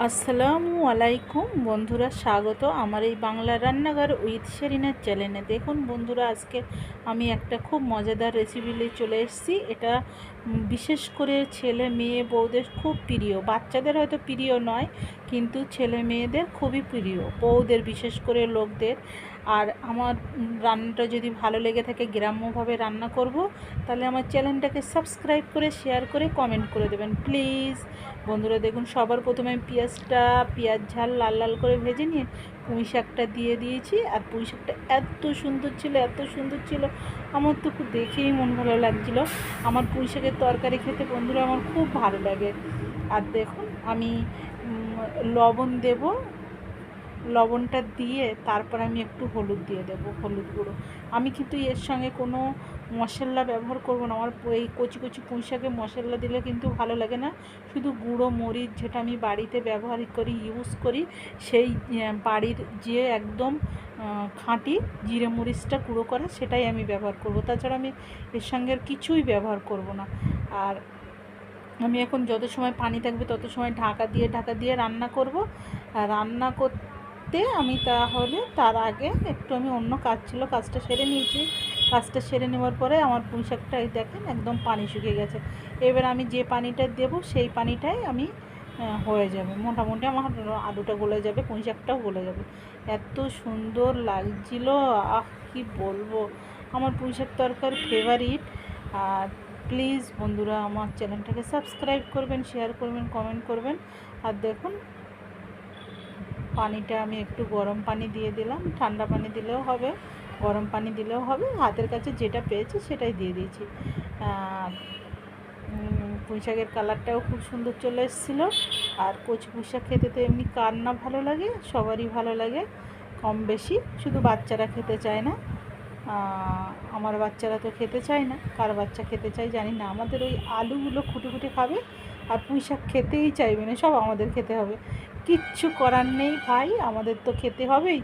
আসসালামু আলাইকুম বন্ধুরা, স্বাগত আমার এই বাংলা রান্নাঘর উইথ শেরিনার চ্যানেলে। দেখুন বন্ধুরা, আজকে আমি একটা খুব মজাদার রেসিপি নিয়ে চলে এসেছি। এটা বিশেষ করে ছেলে মেয়ে বউদের খুব প্রিয়। বাচ্চাদের হয়তো প্রিয় নয়, কিন্তু ছেলে মেয়েদের খুবই প্রিয়, বউদের বিশেষ করে লোকদের। আর আমার রান্নাটা যদি ভালো লেগে থাকে, গ্রাম্যভাবে রান্না করব, তাহলে আমার চ্যানেলটাকে সাবস্ক্রাইব করে শেয়ার করে কমেন্ট করে দেবেন প্লিজ। বন্ধুরা দেখুন, সবার প্রথমে আমি পেঁয়াজ ঝাল লাল লাল করে ভেজে নিয়ে পুঁই শাকটা দিয়ে দিয়েছি। আর পুঁই শাকটা এত সুন্দর ছিল, আমার তো খুব দেখেই মন ভালো লাগছিল। আমার পুঁই শাকের তরকারি খেতে বন্ধুরা আমার খুব ভালো লাগে। আর দেখুন আমি লবণ দেব, লবণটা দিয়ে তারপর আমি একটু হলুদ দিয়ে দেবো, হলুদ গুঁড়ো। আমি কিন্তু এর সঙ্গে কোনো মশলা ব্যবহার করব না। আমার এই কচি কচি পুঁই শাকে মশলা দিলে কিন্তু ভালো লাগে না। শুধু গুঁড়ো মরিচ, যেটা আমি বাড়িতে ব্যবহার করি, ইউজ করি, সেই বাড়ির যে একদম খাঁটি জিরে মরিচটা গুঁড়ো করা, সেটাই আমি ব্যবহার করব। তাছাড়া আমি এর সঙ্গে আর কিছুই ব্যবহার করব না। আর আমি এখন যত সময় পানি থাকবে তত সময় ঢাকা দিয়ে রান্না করব। আর রান্না করতে আমি তাহলে তার আগে একটু আমি অন্য কাজ ছিল, কাজটা সেরে নিয়েছি। কাজটা সেরে নেওয়ার পরে আমার পুঁই শাকটা দেখেন একদম পানি শুকিয়ে গেছে। এবার আমি যে পানিটা দেব সেই পানিটাই আমি হয়ে যাবে, মোটামুটি আমার আলুটা গলে যাবে, পুঁই শাকটাও গলে যাবে। এত সুন্দর লাগছিল, কি বলবো, আমার পুঁই শাক তরকারি ফেভারিট। আর প্লিজ বন্ধুরা আমার চ্যানেলটাকে সাবস্ক্রাইব করবেন, শেয়ার করবেন, কমেন্ট করবেন। আর দেখুন পানিটা আমি একটু গরম পানি দিয়ে দিলাম, ঠান্ডা পানি দিলেও হবে, গরম পানি দিলেও হবে, হাতের কাছে যেটা পেয়েছি সেটাই দিয়ে দিয়েছি। পুঁই শাকের কালারটাও খুব সুন্দর চলে এসেছিলো। আর কচি পুঁই শাক খেতে তো এমনি কার না ভালো লাগে, সবারই ভালো লাগে কম বেশি, শুধু বাচ্চারা খেতে চায় না। আমার বাচ্চারা তো খেতে চায় না, কার বাচ্চা খেতে চায় জানি না। আমাদের ওই আলুগুলো খুঁটে খুঁটে খাবে, আর পুঁই শাক খেতেই চাইবে না, সব আমাদের খেতে হবে। কিচ্ছু করার নেই ভাই, আমাদের তো খেতে হবেই।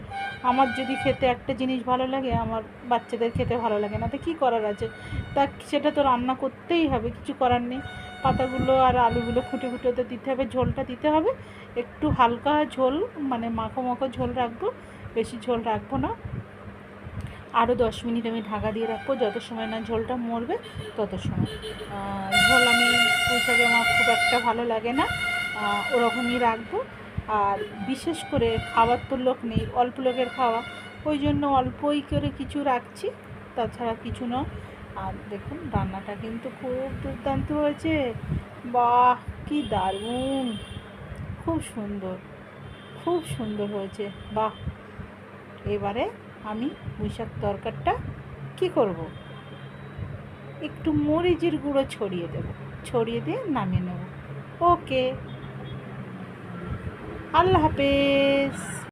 আমার যদি খেতে একটা জিনিস ভালো লাগে, আমার বাচ্চাদের খেতে ভালো লাগে না, তো কী করার আছে? তা সেটা তো রান্না করতেই হবে, কিছু করার নেই। পাতাগুলো আর আলুগুলো খুঁটে খুঁটে তো দিতে হবে, ঝোলটা দিতে হবে, একটু হালকা ঝোল, মানে মাখো মাখো ঝোল রাখবো, বেশি ঝোল রাখবো না। আরও 10 মিনিট আমি ঢাকা দিয়ে রাখবো, যত সময় না ঝোলটা মরবে তত সময়। ঝোল আমি পুঁই শাকে আমার খুব একটা ভালো লাগে না, ওরকমই রাখবো। আর বিশেষ করে খাবার তো লোক নেই, অল্প লোকের খাওয়া, ওই জন্য অল্পই করে কিছু রাখছি, তাছাড়া কিছু না। আর দেখুন রান্নাটা কিন্তু খুব দুর্দান্ত হয়েছে, বাহ কি দারুণ, খুব সুন্দর, খুব সুন্দর হয়েছে, বাহ। এবারে আমি পুঁই শাক তরকারিটা কী করব, একটু মরিচের গুঁড়ো ছড়িয়ে দেব, ছড়িয়ে দিয়ে নামিয়ে নেব। ওকে, আল্লাহ হাফেজ।